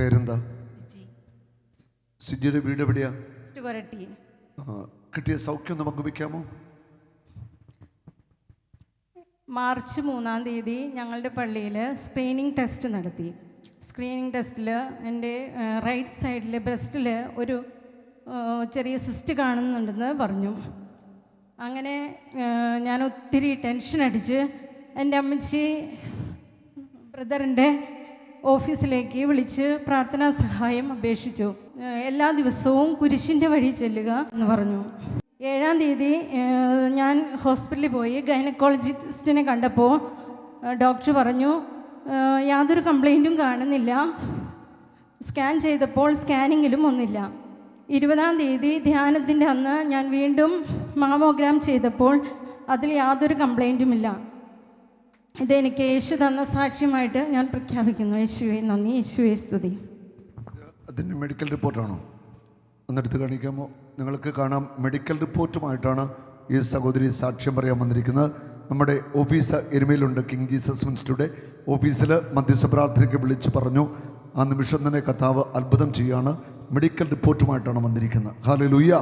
പേരെന്താ? സിജിയുടെ വീട് എവിടെയാ? കിട്ടിയ സൗഖ്യം ഒന്ന് പങ്കുവെക്കാമോ? മാർച്ച് 3-ാം തീയതി ഞങ്ങളുടെ പള്ളിയിൽ സ്ക്രീനിങ് ടെസ്റ്റ് നടത്തി. സ്ക്രീനിങ് ടെസ്റ്റിൽ എൻ്റെ റൈറ്റ് സൈഡിൽ ബ്രസ്റ്റിൽ ഒരു ചെറിയ സിസ്റ്റ് കാണുന്നുണ്ടെന്ന് പറഞ്ഞു. അങ്ങനെ ഞാൻ ഒത്തിരി ടെൻഷൻ അടിച്ച് എൻ്റെ അമ്മച്ചി ബ്രദറിൻ്റെ ഓഫീസിലേക്ക് വിളിച്ച് പ്രാർത്ഥനാ സഹായം അപേക്ഷിച്ചു. എല്ലാ ദിവസവും കുരിശിൻ്റെ വഴി ചെല്ലുക എന്ന് പറഞ്ഞു. 7-ാം തീയതി ഞാൻ ഹോസ്പിറ്റലിൽ പോയി. ഗൈനക്കോളജിസ്റ്റിനെ കണ്ടപ്പോൾ ഡോക്ടർ പറഞ്ഞു യാതൊരു കംപ്ലൈൻറ്റും കാണുന്നില്ല. സ്കാൻ ചെയ്തപ്പോൾ സ്കാനിങ്ങിലും ഒന്നില്ല. 20-ാം തീയതി ധ്യാനത്തിൻ്റെ അന്ന് ഞാൻ വീണ്ടും മാമോഗ്രാം ചെയ്തപ്പോൾ അതിൽ യാതൊരു കംപ്ലൈൻറ്റുമില്ല. ഇതെനിക്ക് യേശു തന്ന സാക്ഷ്യമായിട്ട് ഞാൻ പ്രഖ്യാപിക്കുന്നു. യേശുവേ നന്ദി, യേശുവേ സ്തുതി. അതിൻ്റെ മെഡിക്കൽ റിപ്പോർട്ടാണോ? ഒന്നെടുത്ത് കാണിക്കാമോ? നിങ്ങൾക്ക് കാണാം, മെഡിക്കൽ റിപ്പോർട്ടുമായിട്ടാണ് ഈ സഹോദരി സാക്ഷ്യം പറയാൻ വന്നിരിക്കുന്നത്. നമ്മുടെ ഓഫീസ് എരുമയിലുണ്ട്. കിങ് ജീസസ് മിനിസ്ട്രിയുടെ ഓഫീസിൽ മധ്യസ്ഥ പ്രാർത്ഥനയ്ക്ക് വിളിച്ച് പറഞ്ഞു. ആ നിമിഷം തന്നെ കർത്താവ് അത്ഭുതം ചെയ്യാണ്. മെഡിക്കൽ റിപ്പോർട്ടുമായിട്ടാണ് വന്നിരിക്കുന്നത്. ഹല്ലേലൂയ.